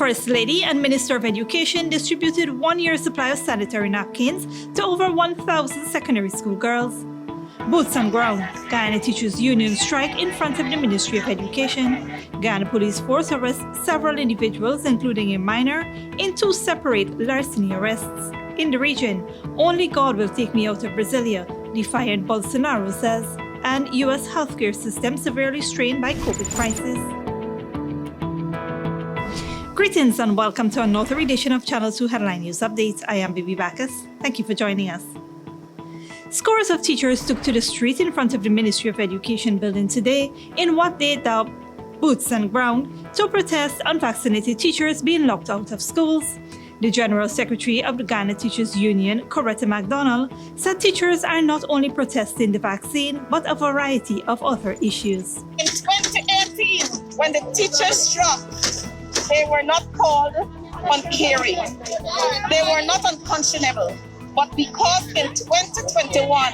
First Lady and Minister of Education distributed 1-year supply of sanitary napkins to over 1,000 secondary school girls. Boots on ground, Guyana Teachers Union strike in front of the Ministry of Education. Guyana Police Force arrests several individuals, including a minor, in 2 separate larceny arrests. In the region, only God will take me out of Brasilia, defiant Bolsonaro says, and U.S. healthcare system severely strained by COVID crisis. Greetings and welcome to another edition of Channel 2 Headline News Updates. I am Bibi Bacchus. Thank you for joining us. Scores of teachers took to the street in front of the Ministry of Education building today in what they dubbed boots on ground to protest unvaccinated teachers being locked out of schools. The General Secretary of the Guyana Teachers Union, Coretta MacDonald, said teachers are not only protesting the vaccine, but a variety of other issues. In 2018, when the teachers struck, they were not called uncaring. They were not unconscionable. But because in 2021,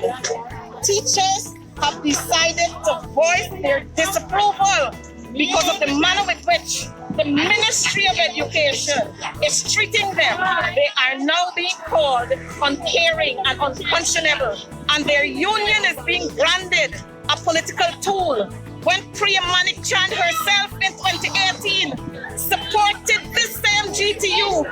teachers have decided to voice their disapproval because of the manner with which the Ministry of Education is treating them, they are now being called uncaring and unconscionable. And their union is being branded a political tool. When Priya Manik-Chand herself in 2018 supported this same GTU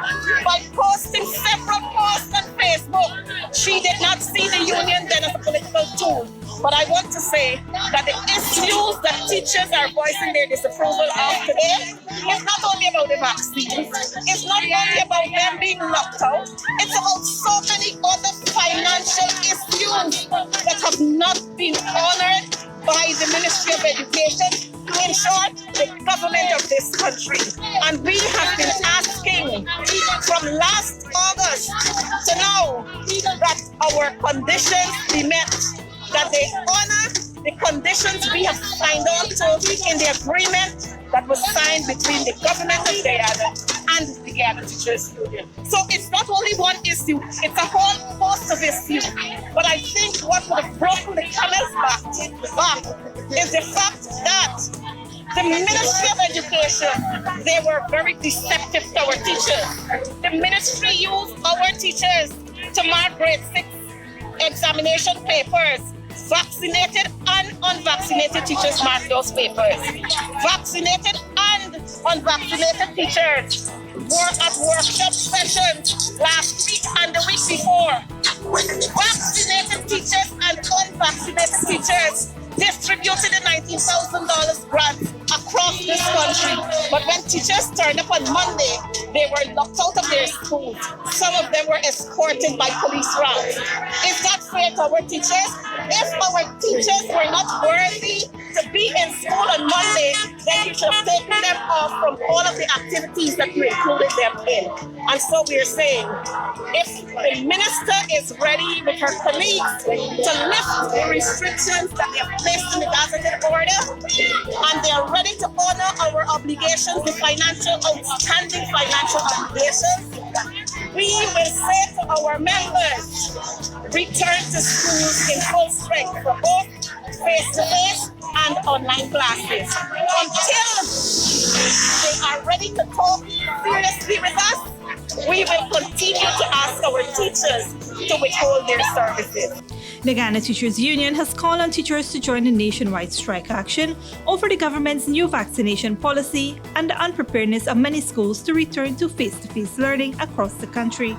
by posting several posts on Facebook, she did not see the union then as a political tool. But I want to say that the issues that teachers are voicing their disapproval of today is not only about the vaccine, it's not only about them being locked out, it's about so many other financial issues that have not been honored by the Ministry of Education, in short, the government of this country. And we have been asking from last August to now that our conditions be met, that they honor the conditions we have signed on to in the agreement that was signed between the government of Guyana and the Guyana Teachers Union. So it's not only one issue, it's a whole host of issues. But I think what would have broken the camel's back is the fact that the Ministry of Education, they were very deceptive to our teachers. The ministry used our teachers to mark grade 6 examination papers. Vaccinated and unvaccinated teachers mark those papers. Vaccinated and unvaccinated teachers were at workshop sessions last week and the week before. Vaccinated teachers and unvaccinated teachers distributed the $19,000 grant across this country. But when teachers turned up on Monday, they were locked out of their schools. Some of them were escorted by police rounds. Is that fair to our teachers? If our teachers were not worthy to be in school on Monday, then you should have taken them off from all of the activities that you included them in. And so we're saying, if the minister is ready with her colleagues to lift the restrictions that they have placed in the gazetted order, and they are ready to honor our obligations, the outstanding financial obligations, we will say to our members, return to schools in full strength for both face-to-face and online classes. Until they are ready to talk seriously with us, we will continue to ask our teachers to withhold their services. The Guyana Teachers Union has called on teachers to join the nationwide strike action over the government's new vaccination policy and the unpreparedness of many schools to return to face-to-face learning across the country.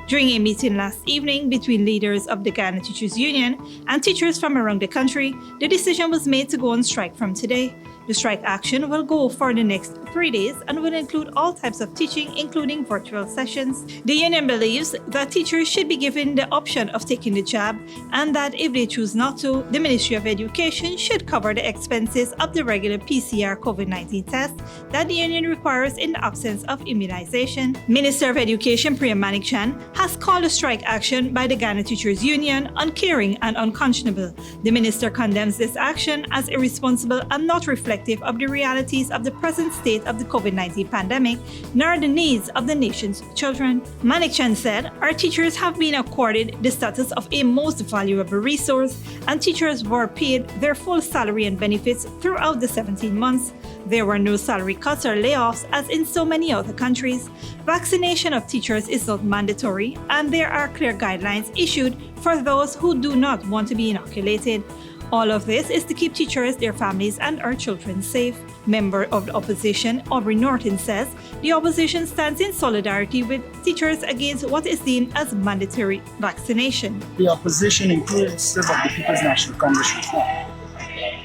During a meeting last evening between leaders of the Guyana Teachers Union and teachers from around the country, the decision was made to go on strike from today. The strike action will go for the next 3 days and will include all types of teaching, including virtual sessions. The union believes that teachers should be given the option of taking the jab and that if they choose not to, the Ministry of Education should cover the expenses of the regular PCR COVID-19 test that the union requires in the absence of immunization. Minister of Education Priya Manik-Chand has called a strike action by the Guyana Teachers Union uncaring and unconscionable. The minister condemns this action as irresponsible and not reflective of the realities of the present state state of the COVID-19 pandemic, nor the needs of the nation's children. Manikchand said, "Our teachers have been accorded the status of a most valuable resource, and teachers were paid their full salary and benefits throughout the 17 months. There were no salary cuts or layoffs as in so many other countries. Vaccination of teachers is not mandatory, and there are clear guidelines issued for those who do not want to be inoculated. All of this is to keep teachers, their families, and our children safe." Member of the opposition, Aubrey Norton, says the opposition stands in solidarity with teachers against what is deemed as mandatory vaccination. The opposition, inclusive of the People's National Congress reform,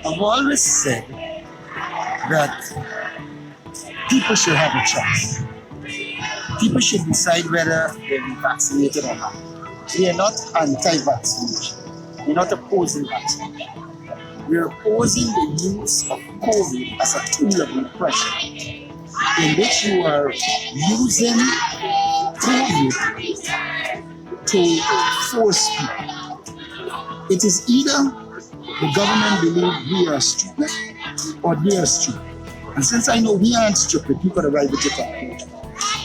have always said that people should have a choice. People should decide whether they'll be vaccinated or not. We are not anti-vaccination. We're not opposing vaccination. We're opposing the use of COVID as a tool of repression, in which you are using COVID to force people. It is either the government believes we are stupid or they are stupid. And since I know we aren't stupid, people are right with the conclusion.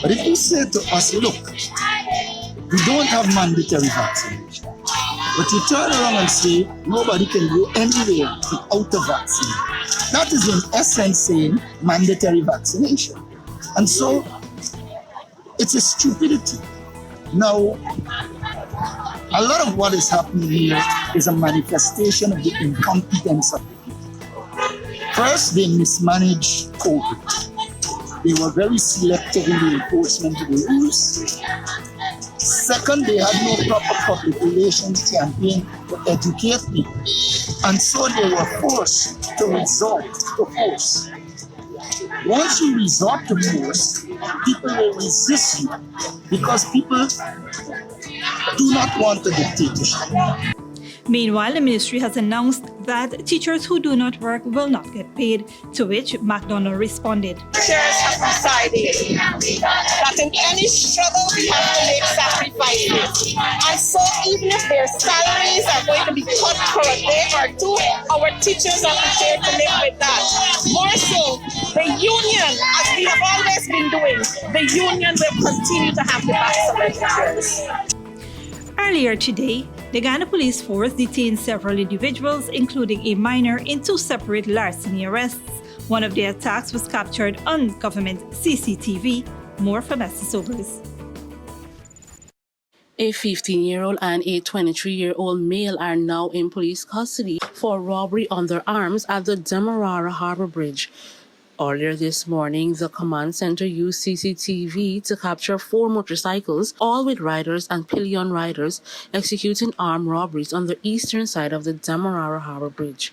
But if you say to us, look, we don't have mandatory vaccination, but you turn around and say nobody can go anywhere without a vaccine, that is in essence saying mandatory vaccination. And so it's a stupidity. Now, a lot of what is happening here is a manifestation of the incompetence of the people. First, they mismanaged COVID. They were very selective in the enforcement of the rules. Second, they had no proper public relations campaign to educate people. And so they were forced to resort to force. Once you resort to force, people will resist you because people do not want a dictatorship. Meanwhile, the ministry has announced that teachers who do not work will not get paid, to which McDonald responded. Teachers have decided that in any struggle we have to make sacrifices. And so even if their salaries are going to be cut for a day or two, our teachers are prepared to live with that. More so, the union, as we have always been doing, the union will continue to have the backs of our teachers. Earlier today, the Guyana Police Force detained several individuals, including a minor, in two separate larceny arrests. One of the attacks was captured on government CCTV. More from Esther Sobers. A 15-year-old and a 23-year-old male are now in police custody for robbery under arms at the Demerara Harbour Bridge. Earlier this morning, the command center used CCTV to capture 4 motorcycles, all with riders and pillion riders, executing armed robberies on the eastern side of the Demerara Harbour Bridge.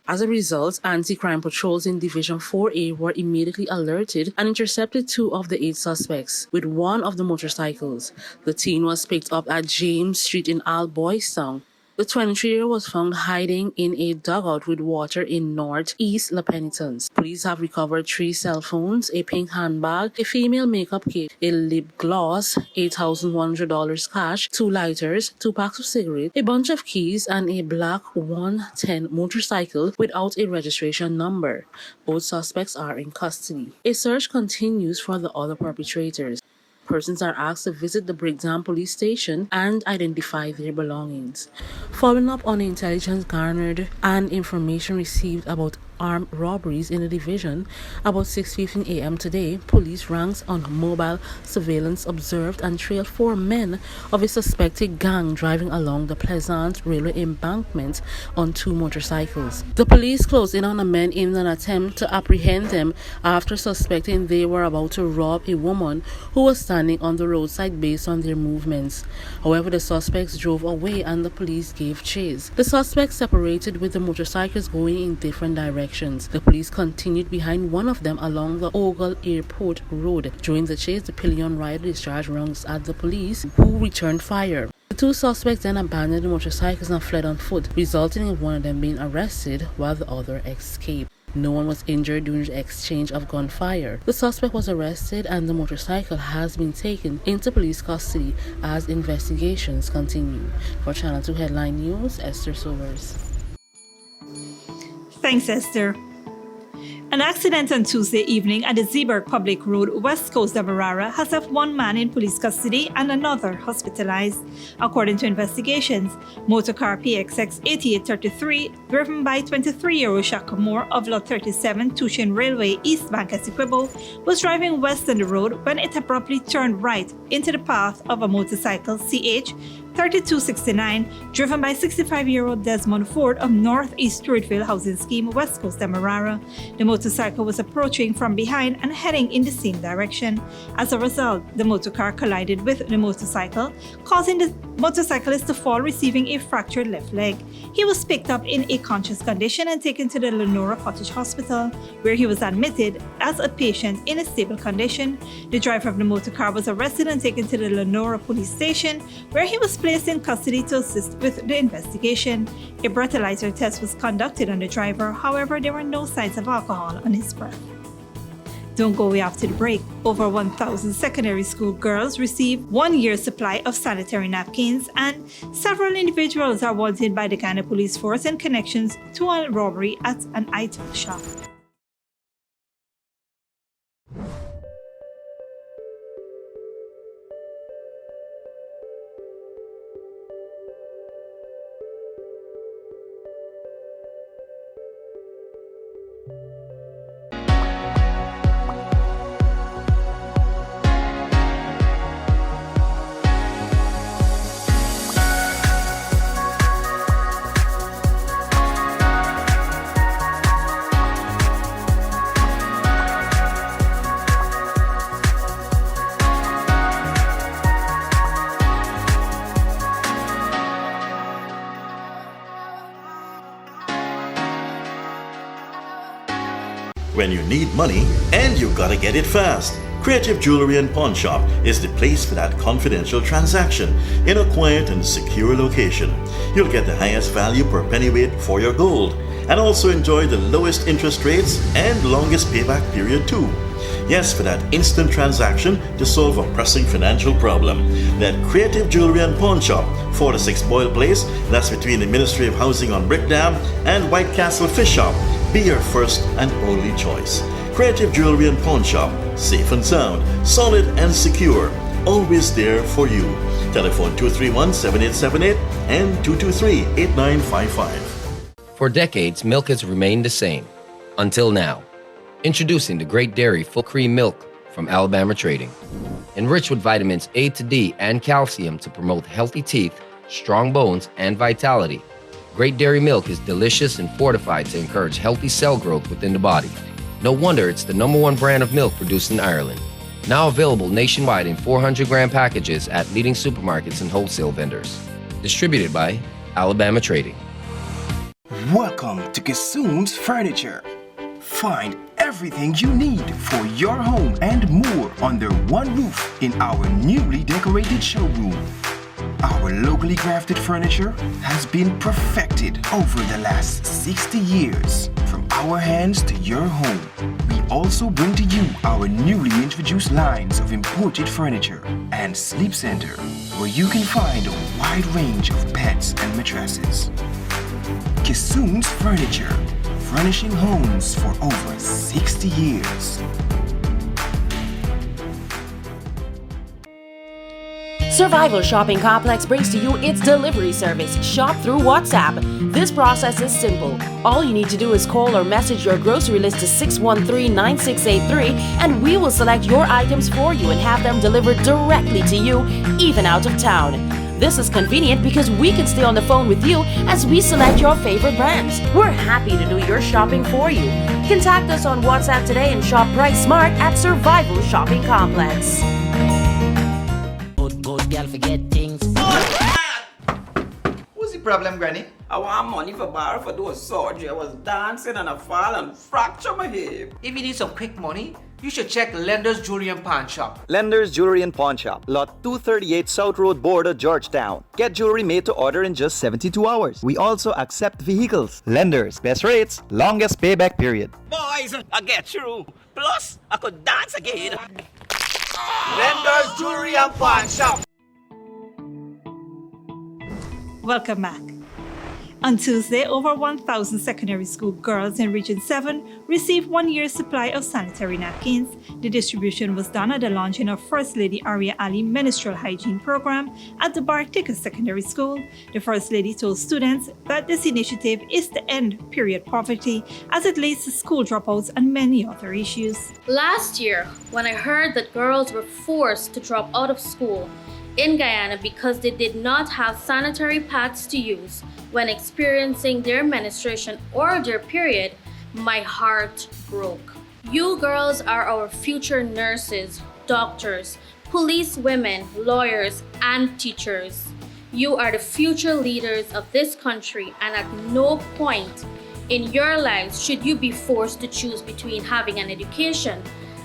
As a result, anti-crime patrols in Division 4A were immediately alerted and intercepted 2 of the 8 suspects with one of the motorcycles. The teen was picked up at James Street in Albois Town. The 23-year-old was found hiding in a dugout with water in northeast La Penitence. Police have recovered 3 cell phones, a pink handbag, a female makeup kit, a lip gloss, $8,100 cash, 2 lighters, 2 packs of cigarettes, a bunch of keys, and a black 110 motorcycle without a registration number. Both suspects are in custody. A search continues for the other perpetrators. Persons are asked to visit the breakdown police station and identify their belongings. Following up on the intelligence garnered and information received about armed robberies in the division, about 6:15 a.m. today, police ranks on mobile surveillance observed and trailed 4 men of a suspected gang driving along the Pleasant Railway embankment on 2 motorcycles. The police closed in on the men in an attempt to apprehend them after suspecting they were about to rob a woman who was standing on the roadside based on their movements. However, the suspects drove away and the police gave chase. The suspects separated with the motorcycles going in different directions. The police continued behind one of them along the Ogle Airport Road. During the chase, the pillion rider discharged rounds at the police, who returned fire. The 2 suspects then abandoned the motorcycles and fled on foot, resulting in one of them being arrested while the other escaped. No one was injured during the exchange of gunfire. The suspect was arrested and the motorcycle has been taken into police custody as investigations continue. For Channel 2 Headline News, Esther Sobers. Thanks, Esther. An accident on Tuesday evening at the Zeeburg Public Road, West Coast, Demerara, has left one man in police custody and another hospitalized. According to investigations, motorcar PXX 8833, driven by 23-year-old Shaka Moore of Lot 37 Tushin Railway, East Bank, Essequibo, was driving west on the road when it abruptly turned right into the path of a motorcycle CH 3269, driven by 65-year-old Desmond Ford of Northeast Druidville Housing Scheme, West Coast, Demerara. The motorcycle was approaching from behind and heading in the same direction. As a result, the motorcar collided with the motorcycle, causing the motorcyclist to fall, receiving a fractured left leg. He was picked up in a conscious condition and taken to the Lenora Cottage Hospital, where he was admitted as a patient in a stable condition. The driver of the motorcar was arrested and taken to the Lenora Police Station, where he was placed in custody to assist with the investigation. A breathalyzer test was conducted on the driver, however, there were no signs of alcohol on his breath. Don't go away after the break. Over 1,000 secondary school girls receive 1 year's supply of sanitary napkins, and several individuals are wanted by the Guyana Police Force in connections to a robbery at an item shop. When you need money and you gotta get it fast, Creative Jewelry and Pawn Shop is the place for that confidential transaction in a quiet and secure location. You'll get the highest value per pennyweight for your gold and also enjoy the lowest interest rates and longest payback period too. Yes, for that instant transaction to solve a pressing financial problem. That Creative Jewelry and Pawn Shop, 46 Boyle Place, that's between the Ministry of Housing on Brick Dam and White Castle Fish Shop. Be your first and only choice. Creative Jewelry and Pawn Shop, safe and sound, solid and secure, always there for you. Telephone 231-7878 and 223-8955. For decades, milk has remained the same, until now. Introducing the Great Dairy Full Cream Milk from Alabama Trading. Enriched with vitamins A to D and calcium to promote healthy teeth, strong bones, and vitality. Great Dairy Milk is delicious and fortified to encourage healthy cell growth within the body. No wonder it's the #1 brand of milk produced in Ireland. Now available nationwide in 400-gram packages at leading supermarkets and wholesale vendors. Distributed by Alabama Trading. Welcome to Kissoon's Furniture. Find everything you need for your home and more under one roof in our newly decorated showroom. Our locally crafted furniture has been perfected over the last 60 years. From our hands to your home, we also bring to you our newly introduced lines of imported furniture and Sleep Center, where you can find a wide range of beds and mattresses. Kissoon's Furniture, furnishing homes for over 60 years. Survival Shopping Complex brings to you its delivery service, Shop through WhatsApp. This process is simple. All you need to do is call or message your grocery list to 613-9683 and we will select your items for you and have them delivered directly to you, even out of town. This is convenient because we can stay on the phone with you as we select your favorite brands. We're happy to do your shopping for you. Contact us on WhatsApp today and shop price smart at Survival Shopping Complex. Good girl forget things. What's the problem, Granny? I want money for borrow for those surgery. I was dancing and I fall and fracture my hip. If you need some quick money, you should check Lender's Jewelry and Pawn Shop. Lender's Jewelry and Pawn Shop, Lot 238 South Road, Border, Georgetown. Get jewelry made to order in just 72 hours. We also accept vehicles. Lender's, best rates, longest payback period. Boys, I get through. Plus, I could dance again. Lender's Jewelry and Pawn Shop. Welcome back. On Tuesday, over 1,000 secondary school girls in Region 7 received 1 year's supply of sanitary napkins. The distribution was done at the launching of First Lady Arya Ali Menstrual Hygiene Program at the Bartica Secondary School. The First Lady told students that this initiative is to end period poverty as it leads to school dropouts and many other issues. Last year, when I heard that girls were forced to drop out of school in Guyana because they did not have sanitary pads to use when experiencing their menstruation or their period, my heart broke. You girls are our future nurses, doctors, police women, lawyers, and teachers. You are the future leaders of this country, and at no point in your lives should you be forced to choose between having an education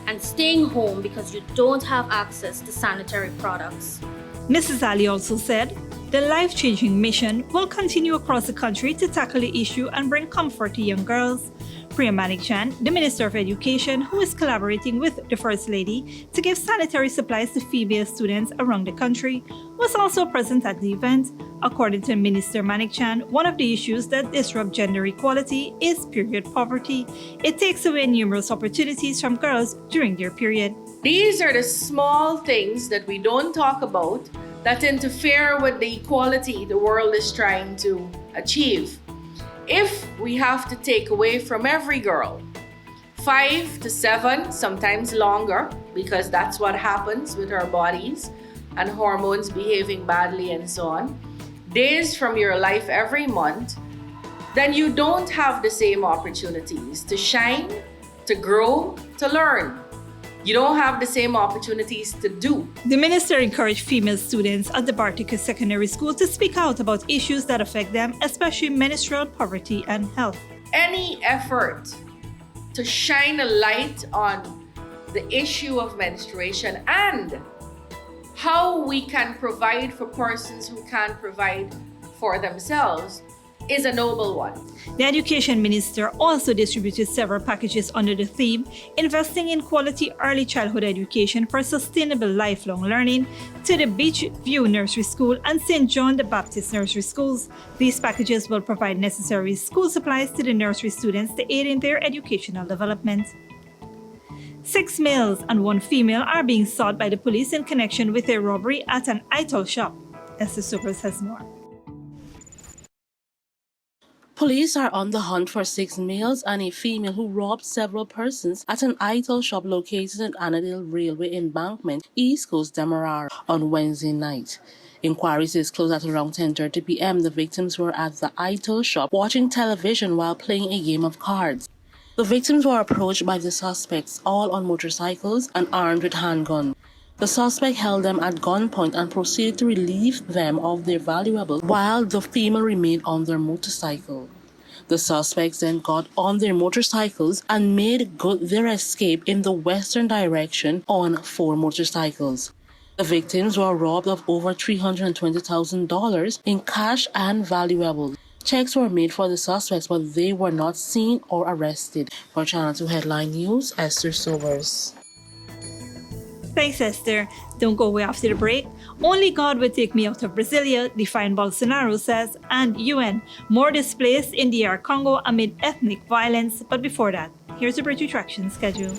and staying home because you don't have access to sanitary products. Mrs. Ali also said, the life-changing mission will continue across the country to tackle the issue and bring comfort to young girls. Priya Manikchan, the Minister of Education, who is collaborating with the First Lady to give sanitary supplies to female students around the country, was also present at the event. According to Minister Manikchan, one of the issues that disrupt gender equality is period poverty. It takes away numerous opportunities from girls during their period. These are the small things that we don't talk about that interfere with the equality the world is trying to achieve. If we have to take away from every girl 5 to 7, sometimes longer, because that's what happens with our bodies and hormones behaving badly and so on, days from your life every month, then you don't have the same opportunities to shine, to grow, to learn. You don't have the same opportunities to do. The minister encouraged female students at the Bartica Secondary School to speak out about issues that affect them, especially menstrual poverty and health. Any effort to shine a light on the issue of menstruation and how we can provide for persons who can't provide for themselves is a noble one. The Education Minister also distributed several packages under the theme Investing in Quality Early Childhood Education for Sustainable Lifelong Learning to the Beach View Nursery School and St. John the Baptist Nursery Schools. These packages will provide necessary school supplies to the nursery students to aid in their educational development. 6 males and 1 female are being sought by the police in connection with a robbery at an idol shop. Esther Sobers has more. Police are on the hunt for 6 males and a female who robbed several persons at an idol shop located in Annandale Railway Embankment, East Coast, Demerara, on Wednesday night. Inquiries disclosed at around 10:30 p.m. the victims were at the idol shop watching television while playing a game of cards. The victims were approached by the suspects, all on motorcycles and armed with handguns. The suspect held them at gunpoint and proceeded to relieve them of their valuables while the female remained on their motorcycle. The suspects then got on their motorcycles and made good their escape in the western direction on 4 motorcycles. The victims were robbed of over $320,000 in cash and valuables. Checks were made for the suspects, but they were not seen or arrested. For Channel 2 Headline News, Esther Sobers. Thanks, Esther. Don't go away after the break. Only God will take me out of Brasilia, Defiant Bolsonaro says, and UN, more displaced in DR Congo amid ethnic violence. But before that, here's the British Traction schedule.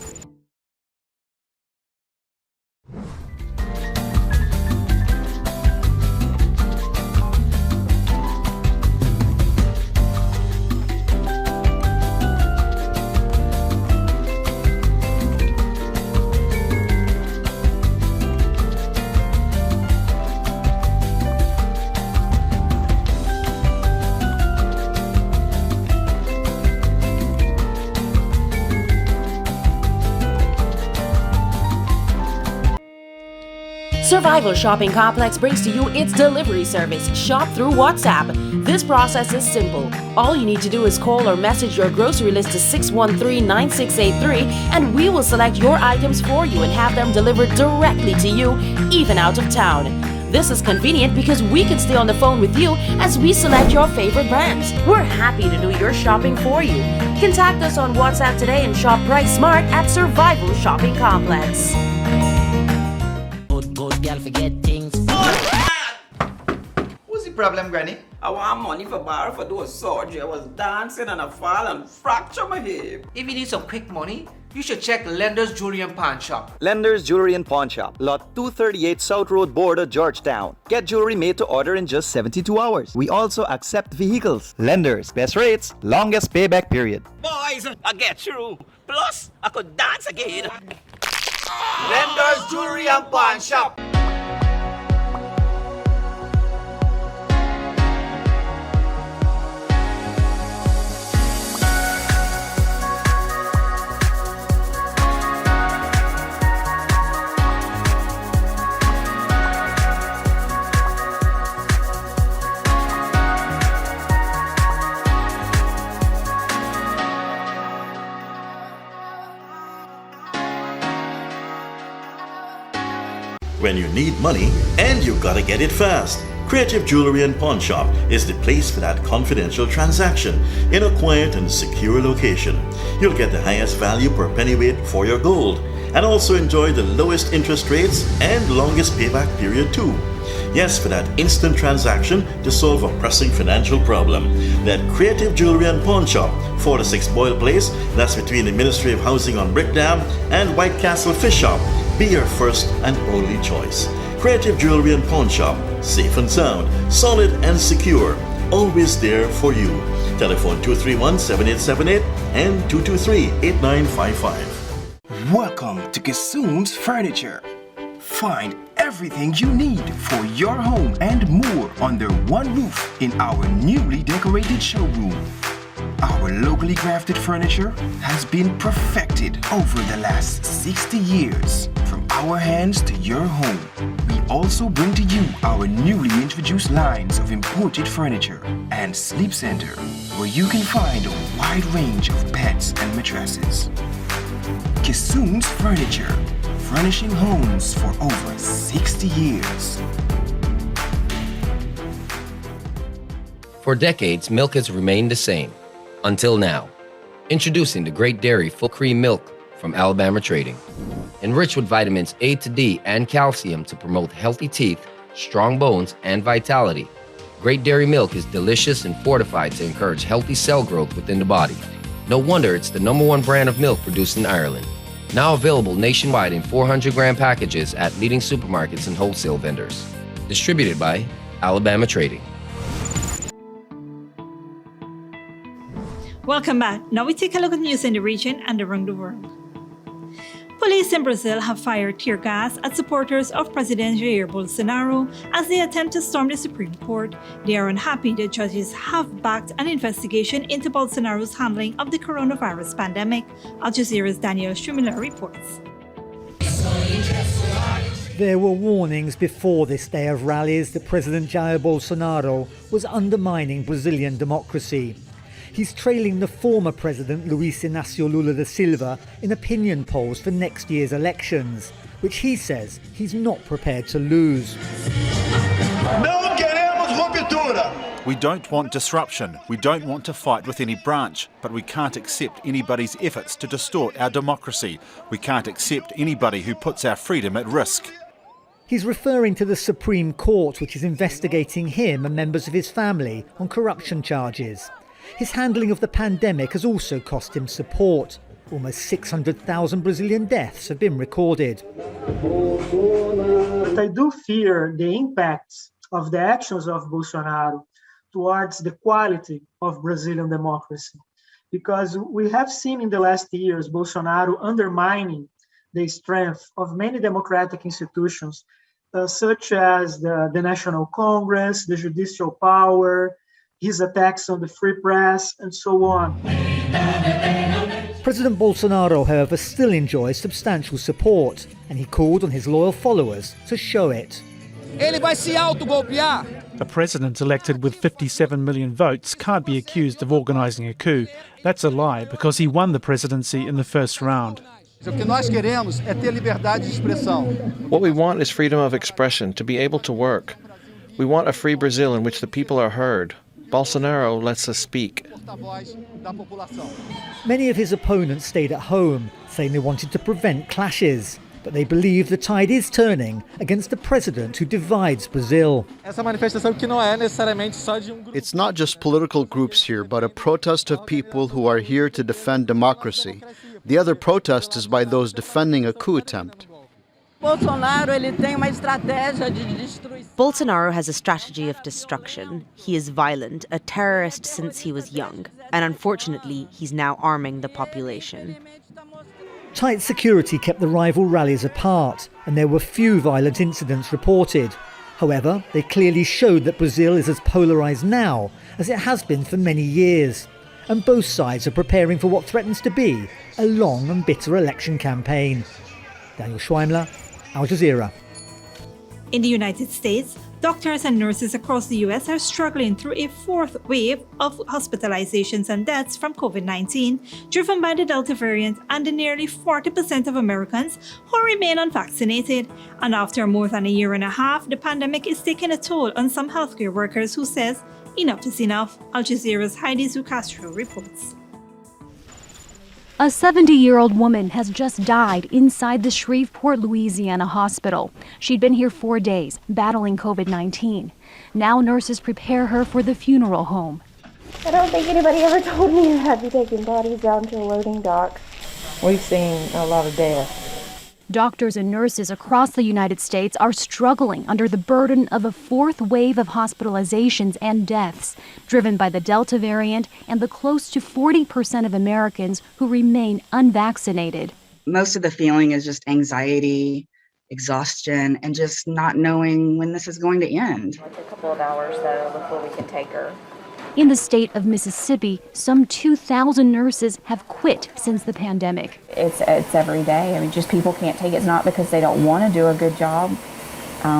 Survival Shopping Complex brings to you its delivery service, Shop Through WhatsApp. This process is simple. All you need to do is call or message your grocery list to 613-9683 and we will select your items for you and have them delivered directly to you, even out of town. This is convenient because we can stay on the phone with you as we select your favorite brands. We're happy to do your shopping for you. Contact us on WhatsApp today and shop price smart at Survival Shopping Complex. Good girl forget things. Who's the problem, Granny? I want money for borrow for do a surgery. I was dancing and I fall and fracture my hip. If you need some quick money, you should check Lender's Jewelry and Pawn Shop. Lender's Jewelry and Pawn Shop, Lot 238 South Road Border, Georgetown. Get jewelry made to order in just 72 hours. We also accept vehicles. Lenders, best rates, longest payback period. Boys, I get through. Plus, I could dance again. Lender's Jewelry and Pawn Shop. When you need money and you gotta get it fast, Creative Jewelry and Pawn Shop is the place for that confidential transaction in a quiet and secure location. You'll get the highest value per pennyweight for your gold and also enjoy the lowest interest rates and longest payback period too. Yes, for that instant transaction to solve a pressing financial problem. That Creative Jewelry and Pawn Shop, 4-6 Boyle Place, that's between the Ministry of Housing on Brick Dam and White Castle Fish Shop. Be your first and only choice. Creative Jewelry and Pawn Shop, safe and sound, solid and secure, always there for you. Telephone 231-7878 and 223-8955. Welcome to Kissoon's Furniture. Find everything you need for your home and more under one roof in our newly decorated showroom. Our locally crafted furniture has been perfected over the last 60 years. From our hands to your home, we also bring to you our newly introduced lines of imported furniture and sleep center, where you can find a wide range of beds and mattresses. Kissoon's Furniture, furnishing homes for over 60 years. For decades, milk has remained the same. Until now. Introducing the Great Dairy Full Cream Milk from Alabama Trading. Enriched with vitamins A to D and calcium to promote healthy teeth, strong bones, and vitality. Great Dairy Milk is delicious and fortified to encourage healthy cell growth within the body. No wonder it's the #1 brand of milk produced in Ireland. Now available nationwide in 400-gram packages at leading supermarkets and wholesale vendors. Distributed by Alabama Trading. Welcome back. Now we take a look at news in the region and around the world. Police in Brazil have fired tear gas at supporters of President Jair Bolsonaro as they attempt to storm the Supreme Court. They are unhappy that judges have backed an investigation into Bolsonaro's handling of the coronavirus pandemic. Al Jazeera's Daniel Shumila reports. There were warnings before this day of rallies that President Jair Bolsonaro was undermining Brazilian democracy. He's trailing the former president Luiz Inácio Lula da Silva in opinion polls for next year's elections, which he says he's not prepared to lose. We don't want disruption. We don't want to fight with any branch, but we can't accept anybody's efforts to distort our democracy. We can't accept anybody who puts our freedom at risk. He's referring to the Supreme Court, which is investigating him and members of his family on corruption charges. His handling of the pandemic has also cost him support. Almost 600,000 Brazilian deaths have been recorded. I do fear the impacts of the actions of Bolsonaro towards the quality of Brazilian democracy, because we have seen in the last years Bolsonaro undermining the strength of many democratic institutions, such as the National Congress, the judicial power, his attacks on the free press, and so on. President Bolsonaro, however, still enjoys substantial support, and he called on his loyal followers to show it. A president elected with 57 million votes can't be accused of organising a coup. That's a lie, because he won the presidency in the first round. What we want is freedom of expression, to be able to work. We want a free Brazil in which the people are heard. Bolsonaro lets us speak. Many of his opponents stayed at home, saying they wanted to prevent clashes. But they believe the tide is turning against the president who divides Brazil. It's not just political groups here, but a protest of people who are here to defend democracy. The other protest is by those defending a coup attempt. Bolsonaro has a strategy of destruction. He is violent, a terrorist since he was young, and unfortunately, he's now arming the population. Tight security kept the rival rallies apart, and there were few violent incidents reported. However, they clearly showed that Brazil is as polarised now as it has been for many years, and both sides are preparing for what threatens to be a long and bitter election campaign. Daniel Schweimler, Al Jazeera. In the United States, doctors and nurses across the US are struggling through a fourth wave of hospitalizations and deaths from COVID-19, driven by the Delta variant and the nearly 40% of Americans who remain unvaccinated. And after more than a year and a half, the pandemic is taking a toll on some healthcare workers who says enough is enough. Al Jazeera's Heidi Zucastro reports. A 70-year-old woman has just died inside the Shreveport, Louisiana hospital. She'd been here 4 days, battling COVID-19. Now nurses prepare her for the funeral home. I don't think anybody ever told me I'd be taking bodies down to a loading dock. We've seen a lot of death. Doctors and nurses across the United States are struggling under the burden of a fourth wave of hospitalizations and deaths, driven by the Delta variant and the close to 40% of Americans who remain unvaccinated. Most of the feeling is just anxiety, exhaustion, and just not knowing when this is going to end. Like a couple of hours, though, before we can take her. In the state of Mississippi, some 2,000 nurses have quit since the pandemic. It's every day. I mean, just people can't take it. It's not because they don't want to do a good job.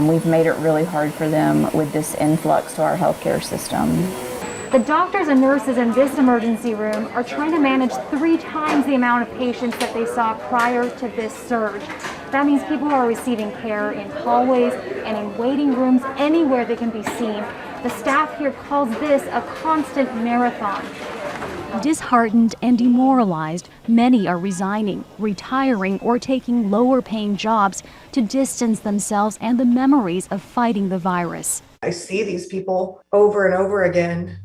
We've made it really hard for them with this influx to our healthcare system. The doctors and nurses in this emergency room are trying to manage 3 times the amount of patients that they saw prior to this surge. That means people are receiving care in hallways and in waiting rooms anywhere they can be seen. The staff here calls this a constant marathon. Disheartened and demoralized, many are resigning, retiring, or taking lower-paying jobs to distance themselves and the memories of fighting the virus. I see these people over and over again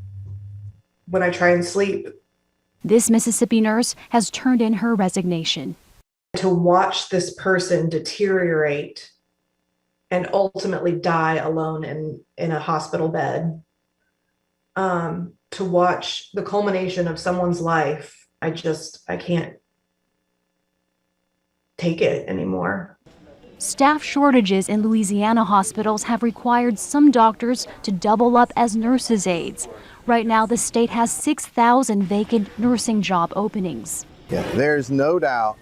when I try and sleep. This Mississippi nurse has turned in her resignation. To watch this person deteriorate and ultimately die alone in a hospital bed, to watch the culmination of someone's life, I can't take it anymore. Staff shortages in Louisiana hospitals have required some doctors to double up as nurses' aides. Right now, the state has 6,000 vacant nursing job openings. Yeah, there's no doubt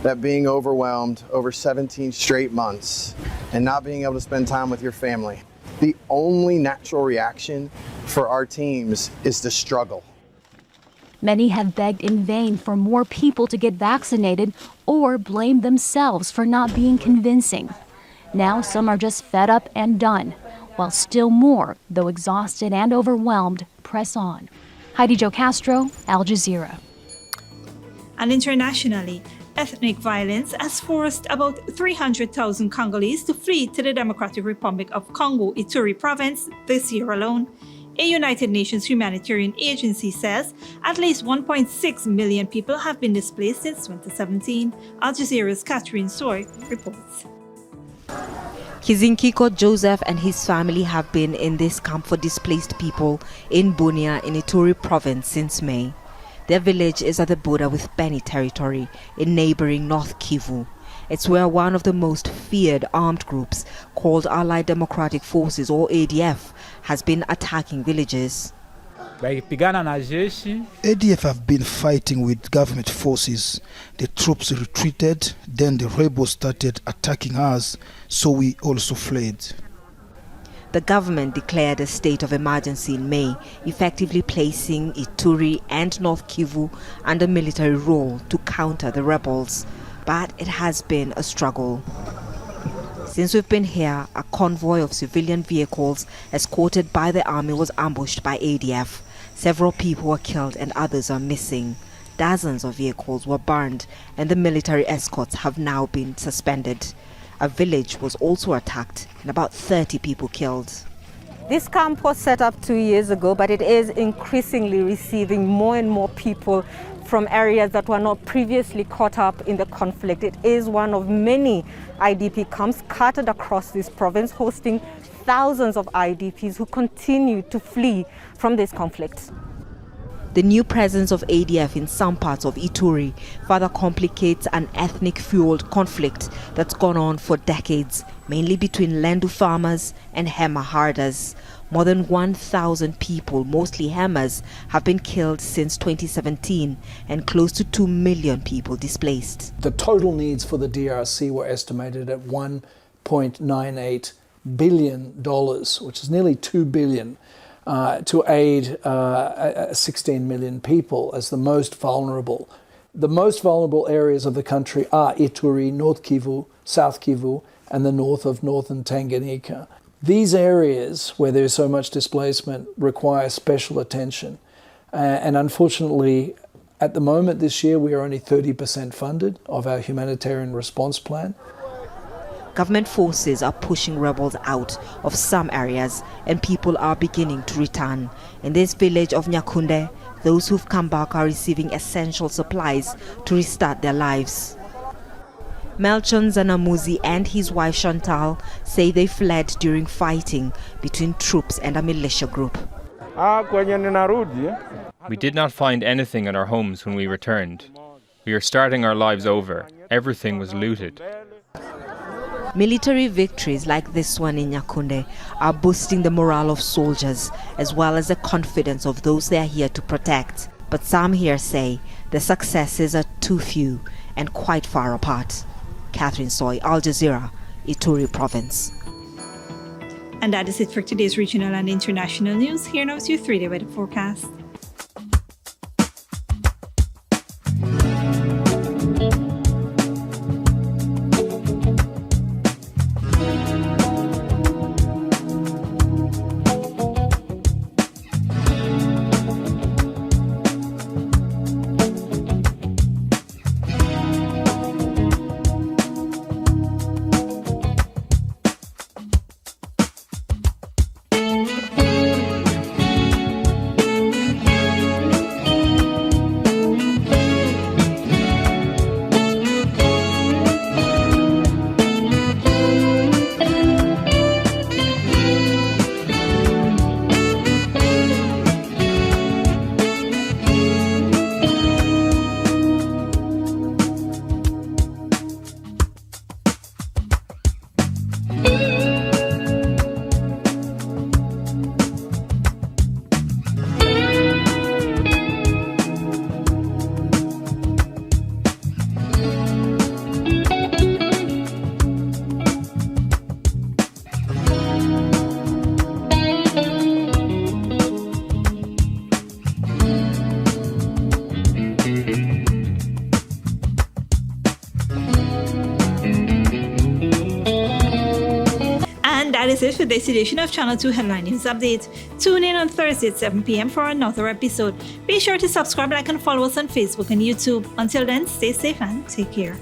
that being overwhelmed over 17 straight months and not being able to spend time with your family, the only natural reaction for our teams is to struggle. Many have begged in vain for more people to get vaccinated or blamed themselves for not being convincing. Now some are just fed up and done, while still more, though exhausted and overwhelmed, press on. Heidi Jo Castro, Al Jazeera. And internationally, ethnic violence has forced about 300,000 Congolese to flee to the Democratic Republic of Congo, Ituri province, this year alone. A United Nations humanitarian agency says at least 1.6 million people have been displaced since 2017. Al Jazeera's Catherine Soy reports. Kizinkiko Joseph and his family have been in this camp for displaced people in Bunia in Ituri province since May. Their village is at the border with Beni territory in neighboring North Kivu. It's where one of the most feared armed groups, called Allied Democratic Forces or ADF, has been attacking villages. ADF have been fighting with government forces. The troops retreated, then the rebels started attacking us, so we also fled. The government declared a state of emergency in May, effectively placing Ituri and North Kivu under military rule to counter the rebels. But it has been a struggle. Since we've been here, a convoy of civilian vehicles escorted by the army was ambushed by ADF. Several people were killed and others are missing. dozens of vehicles were burned and the military escorts have now been suspended. A village was also attacked and about 30 people killed. This camp was set up 2 years ago, but it is increasingly receiving more and more people from areas that were not previously caught up in the conflict. It is one of many IDP camps scattered across this province, hosting thousands of IDPs who continue to flee from this conflict. The new presence of ADF in some parts of Ituri further complicates an ethnic-fueled conflict that's gone on for decades, mainly between Lendu farmers and Hema herders. More than 1,000 people, mostly Hemas, have been killed since 2017 and close to 2 million people displaced. The total needs for the DRC were estimated at $1.98 billion, which is nearly $2 billion. To aid 16 million people as the most vulnerable. The most vulnerable areas of the country are Ituri, North Kivu, South Kivu, and the north of northern Tanganyika. These areas where there's so much displacement require special attention. And unfortunately, at the moment this year, we are only 30% funded of our humanitarian response plan. Government forces are pushing rebels out of some areas and people are beginning to return. In this village of Nyakunde, those who've come back are receiving essential supplies to restart their lives. Melchon Zanamuzi and his wife Chantal say they fled during fighting between troops and a militia group. We did not find anything in our homes when we returned. We are starting our lives over. Everything was looted. Military victories like this one in Nyakunde are boosting the morale of soldiers as well as the confidence of those they are here to protect. But some here say the successes are too few and quite far apart. Catherine Soy, Al Jazeera, Ituri Province. And that is it for today's regional and international news. Here now is your 3-day weather forecast. That is it for this edition of Channel 2 Headline News Update. Tune in on Thursday at 7 p.m. for another episode. Be sure to subscribe, like, and follow us on Facebook and YouTube. Until then, stay safe and take care.